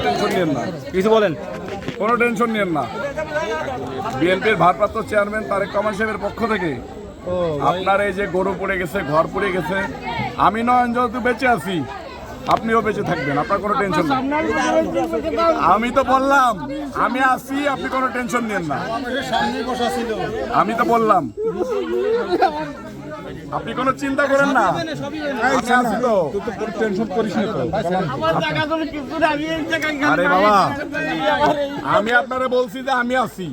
Tension নিয়েন না, কিছু বলেন। কোনো টেনশন নিয়েন না। বিএনপির ভারপ্রাপ্ত চেয়ারম্যান তারেক রহমান সাহেবের পক্ষ থেকে আপনার এই যে গরু পড়ে গেছে, ঘর পড়ে গেছে, আমি নয়ন যেহেতু বেঁচে আছি, আপনিও বেঁচে থাকবেন, আপনার কোনো টেনশন নেই। আমি তো বললাম আমি আছি, আপনি কোনো টেনশন নেন না। আমি তো বললাম আপনি কোনো চিন্তা করেন না, আমি আছি তো। টেনশন করিস না তো। আরে বাবা, আমি আপনারা বলছি যে আমি আছি,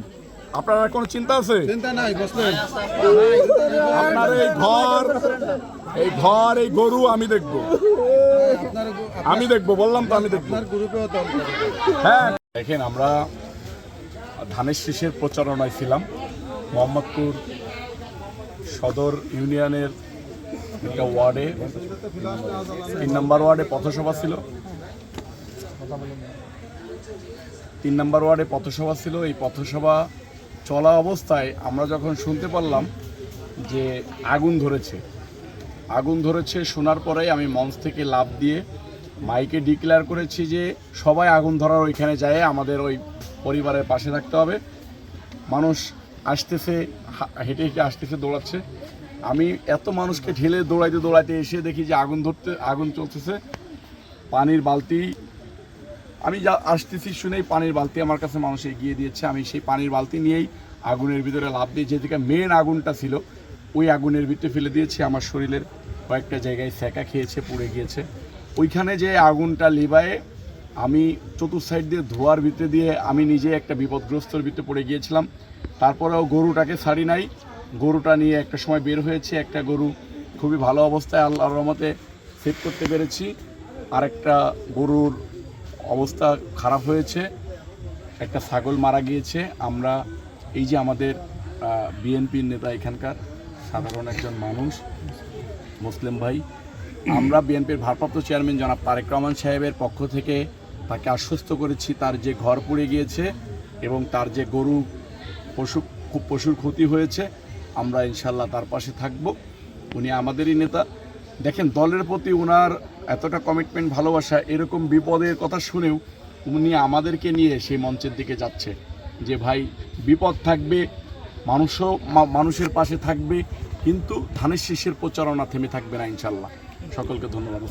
আপনার কোনো চিন্তা আছে? চিন্তা নাই, বসলেন। আপনার এই ঘর এই গরু আমি দেখবো, আমি দেখবো, বললাম তো আমি দেখবো। হ্যাঁ দেখেন, আমরা ধানের শীষের প্রচারণায় ছিলাম মোহাম্মদপুর সদর ইউনিয়নের একটা ওয়ার্ডে, 3 নম্বর ওয়ার্ডে পথসভা ছিল। 3 নম্বর ওয়ার্ডে পথসভা ছিল। এই পথসভা চলা অবস্থায় আমরা যখন শুনতে পারলাম যে আগুন ধরেছে, শোনার পরেই আমি মঞ্চ থেকে লাফ দিয়ে মাইকে ডিক্লেয়ার করেছি যে সবাই আগুন ধরার ওইখানে যায়, আমাদের ওই পরিবারের পাশে থাকতে হবে। মানুষ আসতেছে, হেঁটে হেঁটে আসতেছে, দৌড়াচ্ছে। আমি এত মানুষকে ঠেলে দৌড়াইতে এসে দেখি যে আগুন চলতেছে। পানির বালতি, আমি যা আসতেছি শুনেই পানির বালতি আমার কাছে মানুষ এগিয়ে দিয়েছে। আমি সেই পানির বালতি নিয়েই আগুনের ভিতরে লাফ দিয়ে, যেদিকে মেন আগুনটা ছিল ওই আগুনের ভিতরে ফেলে দিয়েছি। আমার শরীরের কয়েকটা জায়গায় সেকা খেয়েছে, পুড়ে গিয়েছে। ওইখানে যে আগুনটা লিবায়ে আমি চতুর্থ সাইড দিয়ে ধোয়ার ভিতরে দিয়ে আমি নিজে একটা বিপদগ্রস্তর ভিতরে পড়ে গিয়েছিলাম। তারপরেও গরুটাকে ছাড়ি নাই, গরুটা নিয়ে একটা সময় বের হয়েছে। একটা গরু খুবই ভালো অবস্থায় আল্লাহর রহমতে সেভ করতে পেরেছি, আর একটা গরুর অবস্থা খারাপ হয়েছে, একটা ছাগল মারা গিয়েছে। আমরা এই যে আমাদের বিএনপির নেতা, এখানকার সাধারণ একজন মানুষ, মুসলিম ভাই, আমরা বিএনপির ভারপ্রাপ্ত চেয়ারম্যান জনাব তারেক রহমান সাহেবের পক্ষ থেকে তাকে আশ্বস্ত করেছি তার যে ঘর পুড়ে গিয়েছে এবং তার যে গরু পশুর ক্ষতি হয়েছে, আমরা ইনশাল্লাহ তার পাশে থাকব। উনি আমাদেরই নেতা। দেখেন, দলের প্রতি ওনার এতটা কমিটমেন্ট, ভালোবাসা, এরকম বিপদের কথা শুনেও উনি আমাদেরকে নিয়ে সেই মঞ্চের দিকে যাচ্ছে যে ভাই বিপদ থাকবে, মানুষের পাশে থাকবে, কিন্তু ধানের শীষের প্রচারণা থেমে থাকবে না ইনশাল্লাহ। সকলকে ধন্যবাদ।